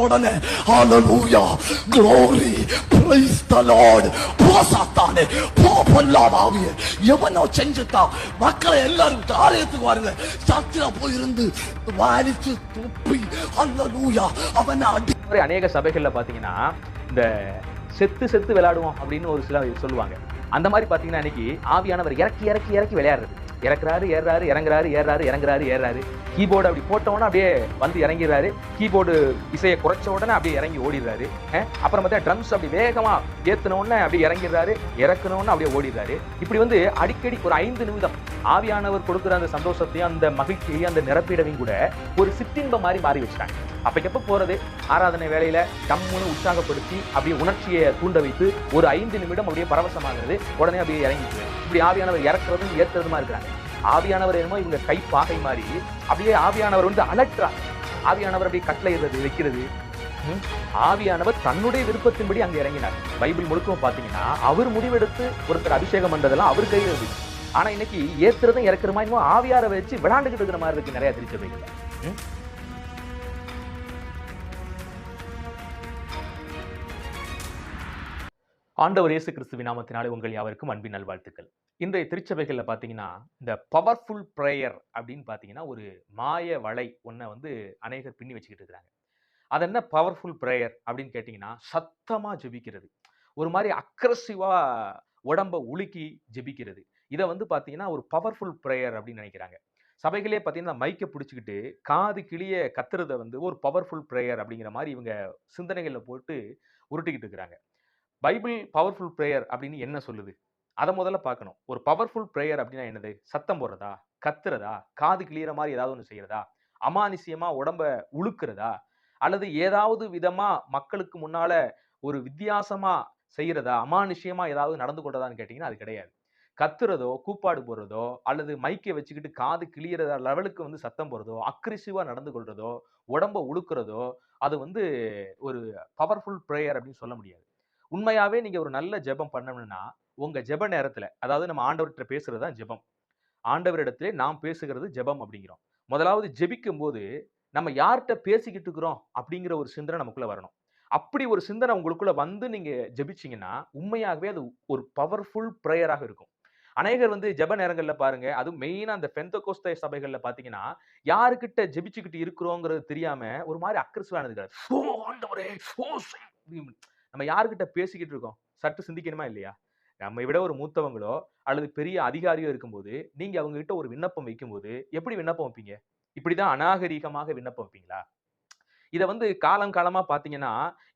உடனே ஹalleluya glory praise the lord போசாத்தானே பொல்லாதாவியே எவனோ செஞ்சுட்டா மக்களை எல்லாரும் ஆலயத்துக்கு வாருங்க சர்ச்சில் போயிருந்து வாரிச்சு துப்பி ஹalleluya அவனை அநேக சபைகள்ல பாத்தீங்கன்னா இந்த செத்து விளையாடுவோம் அப்படின்னு ஒரு சில சொல்லுவாங்க. அந்த மாதிரி பாத்தீங்கன்னா இன்னைக்கு ஆவியானவர் இறக்கி விளையாடுறது. இறக்குறாரு ஏறாரு இறங்குறாரு ஏறாரு இறங்குறாரு ஏறாரு. கீபோர்டு அப்படி போட்டவொடனே அப்படியே வந்து இறங்கிறாரு. கீபோர்டு இசையை குறைச்ச உடனே அப்படியே இறங்கி ஓடிடுறாரு. அப்புறம் பார்த்தா ட்ரம்ஸ் அப்படி வேகமா ஏத்துன உடனே அப்படியே இறங்கிடுறாரு, இறக்குனோன்னு அப்படியே ஓடிடுறாரு. இப்படி வந்து அடிக்கடி ஒரு 5 நிமிடம் ஆவியானவர் கொடுக்குற அந்த சந்தோஷத்தையும் அந்த மகிழ்ச்சியையும் அந்த நிரப்பிடவையும் கூட ஒரு சிற்றின்பம் மாதிரி மாறி வச்சுட்டாங்க. அப்பக்கப்ப போறது ஆராதனை வேலையில டம்முன்னு உற்சாகப்படுத்தி அப்படியே உணர்ச்சியை தூண்ட வைத்து ஒரு 5 நிமிடம் அப்படியே பரவசமாகிறது, உடனே அப்படியே இறங்கிட்டு இப்படி ஆவியானவர் இறக்குறதும் ஏற்றுறதுமா இருக்கிறாங்க. ஆவியானவர் என்னமோ இவங்க கை பாகை மாதிரி அப்படியே ஆவியானவர் வந்து அலற்றார். ஆவியானவர் அப்படியே கட்டளை வைக்கிறது. ஆவியானவர் தன்னுடைய விருப்பத்தின்படி அங்க இறங்கினார். பைபிள் முழுக்கவும் பாத்தீங்கன்னா அவர் முடிவெடுத்து ஒருத்தர் அபிஷேகம் பண்றதெல்லாம் அவர் கையில் இருந்துச்சு. ஆனா இன்னைக்கு ஏத்துறதும் இறக்குற மாதிரி ஆவியாரை வச்சு விளையாண்டுகிட்டு இருக்கிற மாதிரி இருக்கு நிறைய திருச்சபைகள். ஆண்டவர் இயேசு கிறிஸ்துவின் நாமத்தினாலே உங்கள் யாவருக்கும் அன்பின் நல்வாழ்த்துக்கள். இன்றைய திருச்சபைகள்ல பாத்தீங்கன்னா இந்த பவர்ஃபுல் பிரேயர் அப்படின்னு பாத்தீங்கன்னா ஒரு மாய வலை ஒன்றை வந்து அநேகர் பின்னி வச்சுக்கிட்டு இருக்கிறாங்க. அது என்ன பவர்ஃபுல் பிரேயர் அப்படின்னு கேட்டீங்கன்னா சத்தமா ஜெபிக்கிறது, ஒரு மாதிரி அக்ரெசிவா உடம்ப உலுக்கி ஜெபிக்கிறது. இதை வந்து பாத்தீங்கன்னா ஒரு பவர்ஃபுல் பிரேயர் அப்படின்னு நினைக்கிறாங்க. சபைகளே பார்த்தீங்கன்னா மைக்கை பிடிச்சிக்கிட்டு காது கிளிய கத்துறதை வந்து ஒரு பவர்ஃபுல் பிரேயர் அப்படிங்கிற மாதிரி இவங்க சிந்தனைகளில் போட்டு உருட்டிக்கிட்டு இருக்கிறாங்க. பைபிள் பவர்ஃபுல் பிரேயர் அப்படின்னு என்ன சொல்லுது அதை முதல்ல பார்க்கணும். ஒரு பவர்ஃபுல் பிரேயர் அப்படின்னா என்னது? சத்தம் போடுறதா, கத்துறதா, காது கிளியற மாதிரி ஏதாவது ஒன்று செய்யறதா, அமானுஷ்யமா உடம்ப உழுக்கிறதா, அல்லது ஏதாவது விதமா மக்களுக்கு முன்னால ஒரு வித்தியாசமா செய்யறதா, அமானுஷ்யமா ஏதாவது நடந்து கொண்டதான்னு கேட்டீங்கன்னா அது கிடையாது. கத்துறதோ, கூப்பாடு போடுறதோ, அல்லது மைக்கை வச்சுக்கிட்டு காது கிளியற லெவலுக்கு வந்து சத்தம் போடுறதோ, அக்ரெசிவா நடந்து கொள்றதோ, உடம்ப உழுக்கிறதோ, அது வந்து ஒரு பவர்ஃபுல் பிரேயர் அப்படின்னு சொல்ல முடியாது. உண்மையாவே நீங்க ஒரு நல்ல ஜெபம் பண்ணணும்னா உங்க ஜெப நேரத்துல, அதாவது நம்ம ஆண்டவர்கிட்ட பேசுறது தான் ஜெபம். ஆண்டவரிடத்திலே நாம் பேசுகிறது ஜெபம் அப்படிங்கிறோம். முதலாவது ஜெபிக்கும் போது நம்ம யார்கிட்ட பேசிக்கிட்டு இருக்கிறோம் அப்படிங்கிற ஒரு சிந்தனை நமக்குள்ள வரணும். அப்படி ஒரு சிந்தனை உங்களுக்குள்ள வந்து நீங்க ஜெபிச்சீங்கன்னா உண்மையாகவே அது ஒரு பவர்ஃபுல் பிரேயராக இருக்கும். அநேகர் வந்து ஜெப நேரங்கள்ல பாருங்க, அதுவும் மெயினா அந்த பெந்தகோஸ்தே சபைகள்ல பாத்தீங்கன்னா யாருக்கிட்ட ஜெபிச்சுக்கிட்டு இருக்கிறோங்கிறது தெரியாம ஒரு மாதிரி அக்ரெசிவானது. ஓ ஆண்டவரே, ஓ நம்ம யாருக்கிட்ட பேசிக்கிட்டு இருக்கோம் சற்று சிந்திக்கணுமா இல்லையா? நம்மை விட ஒரு மூத்தவங்களோ அல்லது பெரிய அதிகாரியோ இருக்கும்போது நீங்க அவங்க கிட்ட ஒரு விண்ணப்பம் வைக்கும்போது எப்படி விண்ணப்பம் வைப்பீங்க? இப்படிதான் அநாகரீகமாக விண்ணப்பம் வைப்பீங்களா? இதை வந்து காலமா பாத்தீங்கன்னா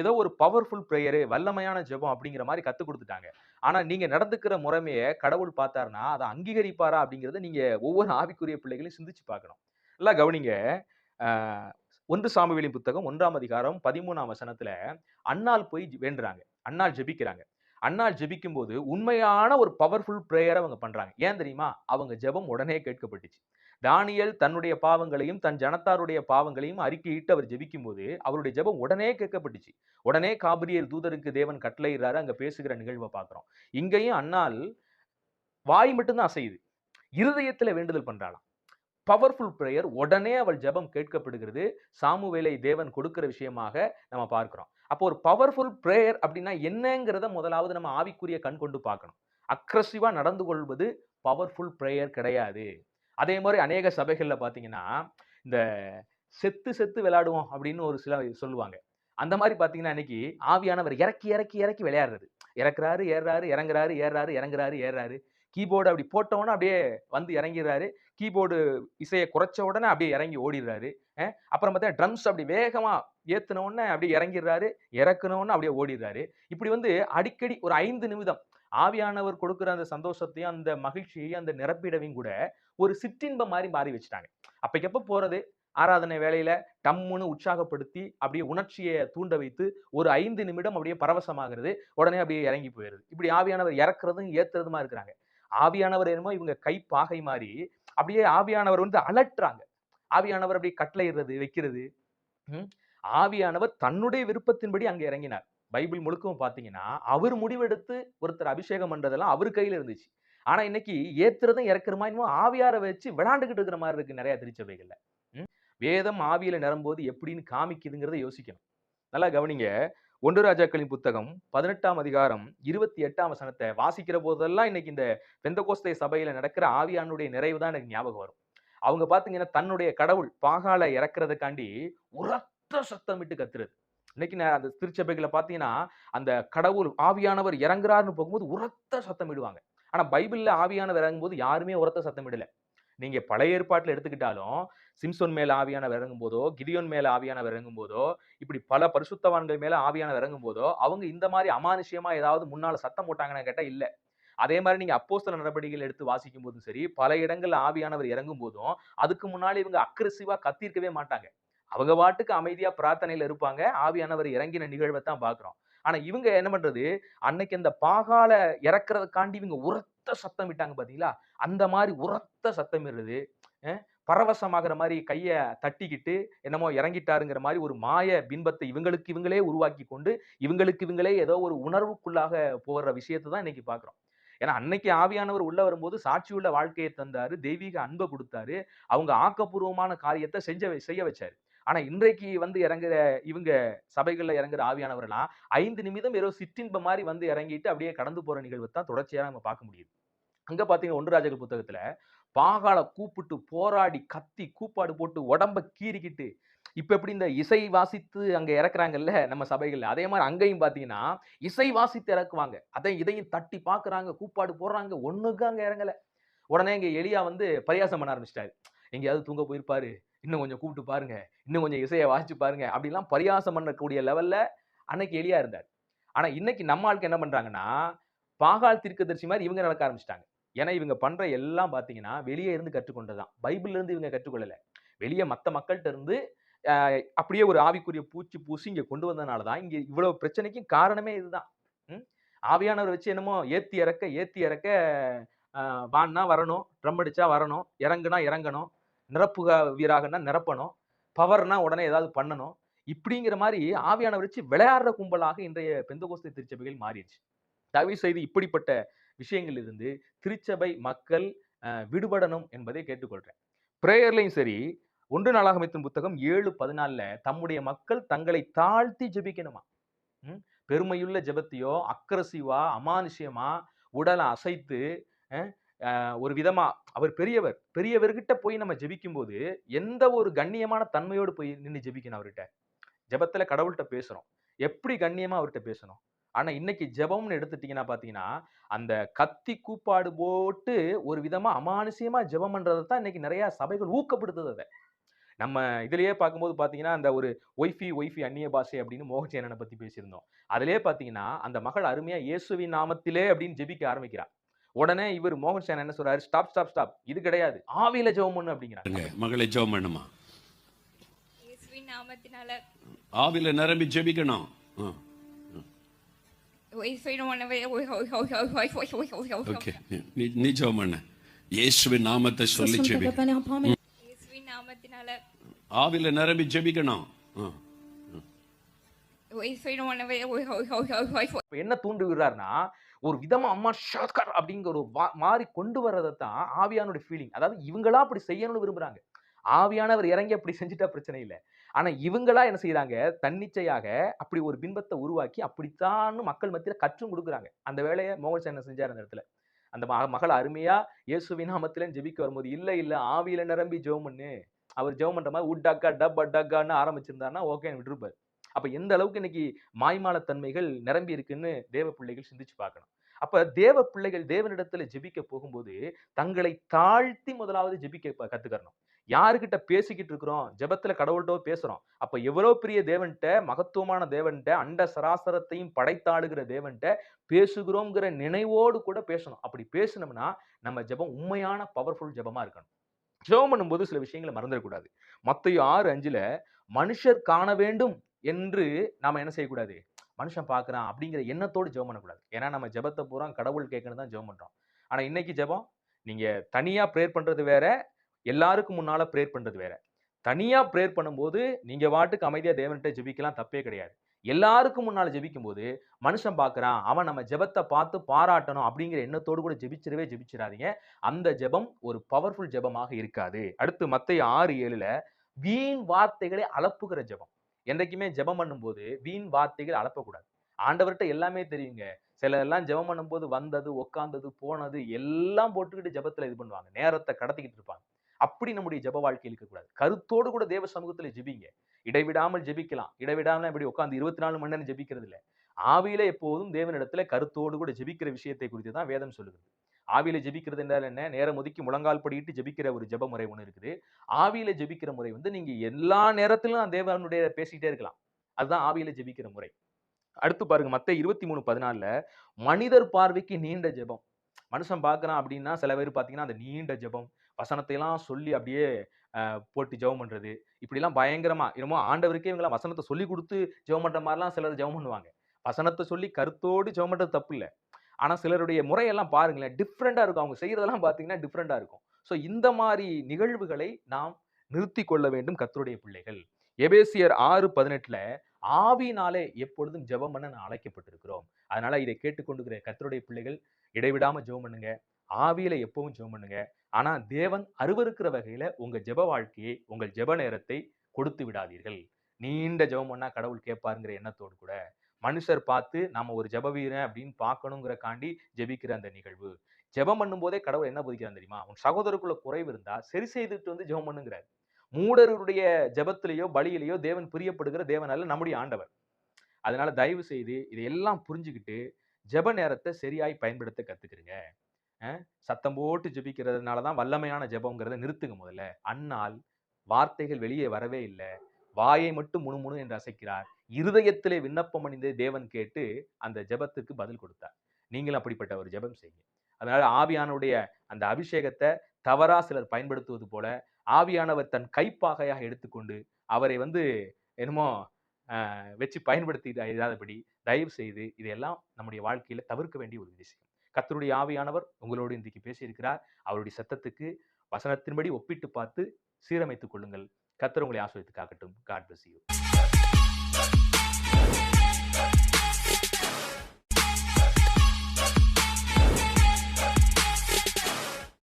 ஏதோ ஒரு பவர்ஃபுல் பிரேயரு, வல்லமையான ஜெபம் அப்படிங்கிற மாதிரி கத்து கொடுத்துட்டாங்க. ஆனா நீங்க நடந்துக்கிற முறைமையை கடவுள் பார்த்தாருன்னா அதை அங்கீகரிப்பாரா அப்படிங்கறத நீங்க ஒவ்வொரு ஆவிக்குரிய பிள்ளைகளையும் சிந்திச்சு பார்க்கணும். நல்லா கவனிங்க. 1 சாமுவேலின் புத்தகம் 1ஆம் அதிகாரம் 13ஆம் வசனத்துல அன்னாள் போய் வேண்டுறாங்க. அன்னாள் ஜெபிக்கிறாங்க. அன்னாள் ஜெபிக்கும் போது உண்மையான ஒரு பவர்ஃபுல் பிரேயரை அவங்க பண்றாங்க. ஏன் தெரியுமா? அவங்க ஜெபம் உடனே கேட்கப்பட்டுச்சு. தானியேல் தன்னுடைய பாவங்களையும் தன் ஜனத்தாருடைய பாவங்களையும் அறிக்கையிட்டு அவர் ஜெபிக்கும் போது அவருடைய ஜெபம் உடனே கேட்கப்பட்டுச்சு. உடனே காபிரியேல் தூதருக்கு தேவன் கட்டளையிடுறாரு. அங்க பேசுகிற நிகழ்வை பார்க்கிறோம். இங்கேயும் அன்னாள் வாய் மட்டும்தான் அசையுது, இருதயத்துல வேண்டுதல் பண்றாளாம். பவர்ஃபுல் பிரேயர், உடனே அவள் ஜெபம் கேட்கப்படுகிறது. சாமுவேலை தேவன் கொடுக்கிற விஷயமாக நம்ம பார்க்கிறோம். அப்போ ஒரு பவர்ஃபுல் பிரேயர் அப்படின்னா என்னங்கிறத முதலாவது நம்ம ஆவிக்குரிய கண் கொண்டு பார்க்கணும். அக்ரெசிவா நடந்து கொள்வது பவர்ஃபுல் பிரேயர் கிடையாது. அதே மாதிரி அநேக சபைகள்ல பாத்தீங்கன்னா இந்த செத்து விளையாடுவோம் அப்படின்னு ஒரு சில சொல்லுவாங்க. அந்த மாதிரி பாத்தீங்கன்னா இன்னைக்கு ஆவியானவர் இறக்கி விளையாடுறது. இறக்குறாரு ஏறாரு இறங்குறாரு ஏறாரு இறங்குறாரு ஏறாரு. கீபோர்டு அப்படி போட்டவொடனே அப்படியே வந்து இறங்கிறாரு. கீபோர்டு இசையை குறைச்ச உடனே அப்படியே இறங்கி ஓடிடுறாரு. அப்புறம் பார்த்தா ட்ரம்ஸ் அப்படி வேகமா ஏத்துன உடனே அப்படியே இறங்கிடுறாரு, இறக்குன உடனே அப்படியே ஓடிடுறாரு. இப்படி வந்து அடிக்கடி ஒரு 5 நிமிடம் ஆவியானவர் கொடுக்கிற அந்த சந்தோஷத்தையும் அந்த மகிழ்ச்சியையும் அந்த நிரப்பிடவையும் கூட ஒரு சிற்றின்பம் மாதிரி மாறி வச்சுட்டாங்க. அப்பக்கப்ப போறது ஆராதனை வேலையில டம்முன்னு உற்சாகப்படுத்தி அப்படியே உணர்ச்சியை தூண்ட வைத்து ஒரு 5 நிமிடம் அப்படியே பரவசமாகிறது, உடனே அப்படியே இறங்கி போயிருது. இப்படி ஆவியானவர் இறக்குறதும் ஏத்துறதுமா இருக்கிறாங்க. ஆவியானவர் என்னமோ இவங்க கை பாகை மாதிரி அப்படியே ஆவியானவர் வந்து அலட்டுறாங்க. ஆவியானவர் அப்படியே கட்டளையிடுறது வைக்கிறது. ஆவியானவர் தன்னுடைய விருப்பத்தின்படி அங்க இறங்கினார். பைபிள் முழுக்கவும் பாத்தீங்கன்னா அவர் முடிவெடுத்து ஒருத்தர் அபிஷேகம் பண்றதெல்லாம் அவர் கையில இருந்துச்சு. ஆனா இன்னைக்கு ஏத்துறதும் இறக்குற மாதிரி ஆவியாரை வச்சு விளையாண்டுகிட்டு இருக்கிற மாதிரி இருக்கு நிறைய திருச்சபைகள்ல. வேதம் ஆவியில நிரம்போது எப்படின்னு காமிக்குதுங்கிறத யோசிக்கணும். நல்லா கவனிங்க. 1 ராஜாக்களின் புத்தகம் 18ஆம் அதிகாரம் 28ஆம் வசனத்தை வாசிக்கிற போதெல்லாம் இன்னைக்கு இந்த பெந்தகோஸ்தே சபையில நடக்கிற ஆவியானுடைய நிறைவு தான் எனக்கு ஞாபகம் வரும். அவங்க பாத்தீங்கன்னா தன்னுடைய கடவுள் பாகாலை இறக்குறதுக்காண்டி உரத்த சத்தமிட்டு கத்துறது. இன்னைக்கு அந்த திருச்சபைகளை பாத்தீங்கன்னா அந்த கடவுள் ஆவியானவர் இறங்குறாருன்னு போகும்போது உரத்த சத்தமிடுவாங்க. ஆனா பைபிள்ல ஆவியானவர் இறங்கும்போது யாருமே உரத்த சத்தமிடல. நீங்க பழைய ஏற்பாட்டுல எடுத்துக்கிட்டாலும் சிம்சோன் மேல ஆவியானவர் இறங்கும் போதோ, கிதியோன் மேல ஆவியானவர் இறங்கும் போதோ, இப்படி பல பரிசுத்தவான்கள் மேல ஆவியானவர் இறங்கும் போதோ, அவங்க இந்த மாதிரி அமானுஷ்யமா ஏதாவது முன்னால சத்தம் போட்டாங்கன்னு கேட்டா இல்ல. அதே மாதிரி நீங்க அப்போஸ்தலர் நடவடிக்கைகள் எடுத்து வாசிக்கும் போதும் சரி, பல இடங்கள்ல ஆவியானவர் இறங்கும் போதும், அதுக்கு முன்னாடி இவங்க அக்ரெசிவா கத்தியிருக்கவே மாட்டாங்க. அவங்க பாட்டுக்கு அமைதியா பிரார்த்தனையில இருப்பாங்க. ஆவியானவர் இறங்கின நிகழ்வை தான் பார்க்கிறோம். ஆனா இவங்க என்ன பண்றது, அன்னைக்கு அந்த பாகால இறக்குறதுக்காண்டி இவங்க உரத்த சத்தம் விட்டாங்க பாத்தீங்களா? அந்த மாரி உரத்த சத்தமிடுறது, அ பரவசமாகுற மாரி கைய தட்டிக்கிட்டு, என்னமோ இறங்கிட்டாருங்கிற மாரி ஒரு மாய பின்பத்தை இவங்களுக்கு இவங்களே உருவாக்கிக் கொண்டு, இவங்களுக்கு இவங்களே ஏதோ ஒரு உணர்வுக்குள்ளாக போற விஷயத்த தான் இன்னைக்கு பார்க்கிறோம். ஏன்னா அன்னைக்கு ஆவியானவர் உள்ள வரும்போது சாட்சியுள்ள வாழ்க்கையை தந்தாரு, தெய்வீக அன்ப குடுத்தாரு, அவங்க ஆக்கப்பூர்வமான காரியத்த செய்ய வச்சாரு. ஆனா இன்றைக்கு வந்து இறங்குற இவங்க சபைகள்ல இறங்குற ஆவியானவர்லாம் 5 நிமிடம் ஏதோ சிற்றின்பம் மாரி வந்து இறங்கிட்டு அப்படியே கடந்து போற நிகழ்வு தான் தொடர்ச்சியா நம்ம பார்க்க முடியுது. அங்க பார்த்தீங்கன்னா 1 ராஜாக்கள் புத்தகத்துல பாகால கூப்பிட்டு போராடி கத்தி கூப்பாடு போட்டு உடம்ப கீறிக்கிட்டு இப்ப எப்படி இந்த இசை வாசித்து அங்க இறக்குறாங்கல்ல நம்ம சபைகள்ல அதே மாதிரி அங்கேயும் பாத்தீங்கன்னா இசை வாசித்து இறக்குவாங்க. அதையும் இதையும் தட்டி பாக்குறாங்க, கூப்பாடு போடுறாங்க, ஒண்ணுக்கு அங்க இறங்கல. உடனே இங்க எலியா வந்து பரியாசம் பண்ண ஆரம்பிச்சிட்டாரு. எங்கேயாவது தூங்க போயிருப்பாரு, இன்னும் கொஞ்சம் கூப்பிட்டு பாருங்க, இன்னும் கொஞ்சம் இசையை வாசிச்சு பாருங்க அப்படிலாம் பரியாசம் பண்ணக்கூடிய லெவல்ல அன்னைக்கு எலியா இருந்தார். ஆனா இன்னைக்கு நம்ம ஆளுக்கு என்ன பண்றாங்கன்னா பாகால் தீர்க்கதரிசி மாதிரி இவங்க நடக்க ஆரம்பிச்சிட்டாங்க. ஏன்னா இவங்க பண்ற எல்லாம் பாத்தீங்கன்னா வெளியே இருந்து கற்றுக்கொண்டதுதான். பைபிள்ல இருந்து இவங்க கற்றுக்கொள்ளல. வெளியே மத்த மக்கள்கிட்ட இருந்து அப்படியே ஒரு ஆவிக்குரிய பூச்சி பூசி இங்க கொண்டு வந்ததுனால தான் இங்க இவ்வளவு பிரச்சனைக்கும் காரணமே இதுதான். ம். ஆவியானவர் வச்சு என்னமோ ஏத்தி இறக்க வான்னா வரணும், ட்ரம் அடிச்சா வரணும், இறங்குனா இறங்கணும், நிரப்புக வீராகன்னா நிரப்பணும், பவர்னா உடனே ஏதாவது பண்ணணும். இப்படிங்கிற மாரி ஆவியானவர் வச்சு விளையாடுற கும்பலாக இன்றைய பெந்தகோஸ்தே திருச்சபைகள் மாறிடுச்சு. தயவு செய்து இப்படிப்பட்ட விஷயங்கள் இருந்து திருச்சபை மக்கள் விடுபடணும் என்பதை கேட்டுக்கொள்றேன். பிரேயர்லயும் சரி 1 நாளாகமத்தின் புத்தகம் 7:14ல தம்முடைய மக்கள் தங்களை தாழ்த்தி ஜெபிக்கணுமா. ம். பெருமையுள்ள ஜெபத்தையோ அக்ரசிவா அமானுஷ்யமா உடலை அசைத்து ஒரு விதமா அவர் பெரியவர் பெரியவர்கிட்ட போய் நம்ம ஜெபிக்கும் போது எந்த ஒரு கண்ணியமான தன்மையோடு போய் நின்று ஜெபிக்கணும். அவர்கிட்ட ஜெபத்துல கடவுள்கிட்ட பேசுறோம், எப்படி கண்ணியமா அவர்கிட்ட பேசணும். ஆனா இன்னைக்கு ஜெபம்னு எடுத்துட்டீங்கன்னா பாத்தீங்கன்னா அந்த கத்தி கூப்பாடு போட்டு ஒரு விதமா அமானுஷ்யமா ஜெபம் பண்றதை தான் இன்னைக்கு நிறைய சபைகள் ஊக்கப்படுத்துது. அதை நம்ம இதுலயே பார்க்கும்போது பாத்தீங்கன்னா அந்த ஒரு ஒய்ஃபி அந்நிய பாஷை அப்படின்னு மோகச்சேனனை பத்தி பேசியிருந்தோம். அதிலே பாத்தீங்கன்னா அந்த மகள் அருமையா இயேசுவின் நாமத்திலே அப்படின்னு ஜெபிக்க ஆரம்பிக்கிறா. உடனே இவர் மோகன் சேனன் என்ன சொல்றாரு, ஸ்டாப் இது கிடையாது, ஆவியில ஜெபம் பண்ணு அப்படிங்கிறாங்க. மகளை ஜெபம் பண்ணுமா, இயேசுவின் நாமத்தினால ஆவியில நிரம்பி ஜெபிக்கணும். ஓகே, நீ ஜெபம் பண்ண, இயேசுவின் நாமத்தை சொல்லி ஜெபி. இயேசுவின் நாமத்தினால ஆவியில நிரம்பி ஜெபிக்கணும். என்ன தூண்டி விடுறாருன்னா ஒரு விதமா அம்மா ஷாக்கர் அப்படிங்கிற ஒரு மாறி கொண்டு வர்றதை தான் ஆவியானுடைய ஃபீலிங். அதாவது இவங்களா அப்படி செய்யணும்னு விரும்புறாங்க. ஆவியானவர் இறங்கி அப்படி செஞ்சுட்டா பிரச்சனை இல்லை. ஆனா இவங்களா என்ன செய்யறாங்க, தன்னிச்சையாக அப்படி ஒரு பின்பத்தை உருவாக்கி அப்படித்தான் மக்கள் மத்தியில கற்றும் கொடுக்குறாங்க. அந்த வேலையை மோகன் என்ன செஞ்சார் அந்த இடத்துல. அந்த மகள் அருமையா இயேசுவின் நாமத்திலே ஜெபிக்க வரும்போது இல்ல ஆவியில நிரம்பி ஜெபம் பண்ணு, அவர் ஜெபம் பண்ற மாதிரி உட்டக்கா டப் அட்டக்கான்னு ஆரம்பிச்சிருந்தாருன்னா ஓகே விட்டுருப்பாரு. அப்ப எந்த அளவுக்கு இன்னைக்கு மாய்மாலத்தன்மைகள் நிரம்பி இருக்குன்னு தேவ பிள்ளைகள் சிந்திச்சு பார்க்கணும். அப்ப தேவ பிள்ளைகள் தேவனிடத்துல ஜெபிக்க போகும்போது தங்களை தாழ்த்தி முதலாவது ஜெபிக்க கத்துக்கறணும். யாருகிட்ட பேசிக்கிட்டு இருக்கிறோம், ஜெபத்துல கடவுள்கிட்ட பேசுறோம். அப்ப எவ்வளவு பெரிய தேவன்கிட்ட, மகத்துவமான தேவன்கிட்ட, அண்ட சராசரத்தையும் படைத்தாளுகிற தேவன்கிட்ட பேசுகிறோம்ங்கிற நினைவோடு கூட பேசணும். அப்படி பேசணும்னா நம்ம ஜெபம் உண்மையான பவர்ஃபுல் ஜெபமா இருக்கணும். ஜெபம் பண்ணும்போது சில விஷயங்களை மறந்துடக்கூடாது. மத்தேயு 6:5ல மனுஷர் காண வேண்டும் என்று நாம என்ன செய்யக்கூடாது, மனுஷன் பார்க்கிறான் அப்படிங்கிற எண்ணத்தோடு ஜெபம் பண்ணக்கூடாது. ஏன்னா நம்ம ஜெபத்தை பூரா கடவுள் கேட்கணும் தான் ஜெபம் பண்றோம். ஆனா இன்னைக்கு ஜெபம் நீங்க தனியா ப்ரேயர் பண்றது வேற, எல்லாருக்கும் முன்னால ப்ரேயர் பண்றது வேற. தனியா ப்ரேயர் பண்ணும்போது நீங்க வாட்டுக்கு அமைதியா தேவன்கிட்ட ஜெபிக்கலாம், தப்பே கிடையாது. எல்லாருக்கும் முன்னால ஜெபிக்கும் போது மனுஷன் பார்க்கிறான், அவன் நம்ம ஜெபத்தை பார்த்து பாராட்டணும் அப்படிங்கிற எண்ணத்தோடு கூட ஜெபிச்சிடாதீங்க. அந்த ஜெபம் ஒரு பவர்ஃபுல் ஜெபமாக இருக்காது. அடுத்து மத்தேயு 6:7ல வீண் வார்த்தைகளை அலப்புகிற ஜெபம். என்றைக்குமே ஜெபம் பண்ணும்போது வீண் வார்த்தைகள் அலப்பக்கூடாது. ஆண்டவர்ட்ட எல்லாமே தெரியுங்க. சிலர்லாம் ஜெபம் பண்ணும்போது வந்தது, உட்கார்ந்தது, போனது எல்லாம் போட்டுக்கிட்டு ஜெபத்துல இது பண்ணுவாங்க. நேரத்த கடத்திக்கிட்டு இருப்பாங்க. அப்படி நம்முடைய ஜெப வாழ்க்கை இருக்கக்கூடாது. கருத்தோடு கூட தேவ சமூகத்துல ஜெபிங்க. இடைவிடாமல் ஜெபிக்கலாம். இடைவிடாம இப்படி உட்கார்ந்து 24 மணி நேரம் ஜெபிக்கிறது இல்ல. ஆவியில எப்போதும் தேவனிடத்துல கருத்தோடு கூட ஜெபிக்கிற விஷயத்தை குறித்து தான் வேதம் சொல்லுகிறது. ஆவியில ஜெபிக்கிறது என்றால் என்ன? நேரம் ஒதுக்கி முழங்கால் படியிட்டு ஜெபிக்கிற ஒரு ஜெப முறை ஒண்ணு இருக்குது. ஆவியில ஜெபிக்கிற முறை வந்து நீங்க எல்லா நேரத்திலும் தேவனுடைய பேசிக்கிட்டே இருக்கலாம். அதுதான் ஆவியில ஜெபிக்கிற முறை. அடுத்து பாருங்க மத்தேயு 23:14 மனிதர் பார்வைக்கு நீண்ட ஜெபம். மனுஷன் பார்க்குறான் அப்படின்னா, சில பேர் பார்த்தீங்கன்னா, அந்த நீண்ட ஜெபம், வசனத்தை எல்லாம் சொல்லி அப்படியே போட்டு ஜெபம் பண்றது. இப்படிலாம் பயங்கரமா என்னமோ ஆண்டவருக்கே இவங்கலாம் வசனத்த சொல்லிக் குடுத்து ஜெபம் பண்ற மாரிலாம் சிலர் ஜெபம் பண்ணுவாங்க. வசனத்த சொல்லி கருத்தோடு ஜெபம் பண்றது தப்பு இல்ல. ஆனா சிலருடைய முறையெல்லாம் பாருங்களேன், டிஃபரெண்டா இருக்கும். அவங்க செய்றதெல்லாம் பார்த்தீங்கன்னா, டிஃபரெண்டா இருக்கும். ஸோ இந்த மாரி நிகழ்வுகளை நாம் நிறுத்திக் கொள்ள வேண்டும் கர்த்தருடைய பிள்ளைகள். எபேசியர் 6:18 ஆவியினாலே எப்பொழுதும் ஜெபம் பண்ண நான் அழைக்கப்பட்டிருக்கிறோம். அதனால இதை கேட்டுக்கொண்டிருக்கிற கர்த்தருடைய பிள்ளைகள் இடைவிடாம ஜெபம் பண்ணுங்க. ஆவியில எப்பவும் ஜெபம் பண்ணுங்க. ஆனா தேவன் அருவருக்கிற வகையில உங்க ஜெப வாழ்க்கையை, உங்கள் ஜெப நேரத்தை கொடுத்து விடாதீர்கள். நீண்ட ஜெபம் பண்ணா கடவுள் கேட்பாருங்கிற எண்ணத்தோடு கூட மனுஷர் பார்த்து நாம ஒரு ஜெப வீரன் அப்படின்னு பார்க்கணுங்கிறக்காண்டி ஜெபிக்கிற அந்த நிகழ்வு. ஜெபம் பண்ணும்போதே கடவுள் என்ன போதிக்கிறான் தெரியுமா? உன் சகோதரருக்குள்ள குறைவு இருந்தா சரி செய்துட்டு வந்து ஜெபம் பண்ணுங்கிறார். மூடருடைய ஜெபத்திலேயோ, பலியிலேயோ தேவன் பிரியப்படுகிற தேவன் அல்ல, நம்முடைய ஆண்டவர். அதனால தயவு செய்து இதையெல்லாம் புரிஞ்சுகிட்டு ஜெப நேரத்த சரியாய் பயன்படுத்த கத்துக்கிருங்க. அ சத்தம் போட்டு ஜெபிக்கிறதுனால தான் வல்லமையான ஜெபம்ங்கிறத நிறுத்துங்க முதல்ல. அந்நாள் வார்த்தைகள் வெளியே வரவே இல்ல. வாயை மட்டும் முணுமுணு என்று அசைக்கிறார். இருதயத்திலே விண்ணப்பம் பண்ணியதை தேவன் கேட்டு அந்த ஜெபத்துக்கு பதில் கொடுத்தார். நீங்களும் அப்படிப்பட்ட ஒரு ஜெபம் செய்யுங்க. அதனால ஆவியானவருடைய அந்த அபிஷேகத்த தவறா சிலர் பயன்படுத்துவது போல, ஆவியானவர் தன் கைப்பாகையாக எடுத்துக்கொண்டு அவரை வந்து என்னமோ வச்சு பயன்படுத்திடாதபடி தயவு செய்து இதையெல்லாம் நம்முடைய வாழ்க்கையில தவிர்க்க வேண்டிய ஒரு விஷயம். கர்த்தருடைய ஆவியானவர் உங்களோடு இன்றைக்கு பேசியிருக்கிறார். அவருடைய சத்தத்துக்கு வசனத்தின்படி ஒப்பிட்டு பார்த்து சீரமைத்துக் கொள்ளுங்கள். கர்த்தர் உங்களை ஆசீர்வதித்து காக்கட்டும். God bless you.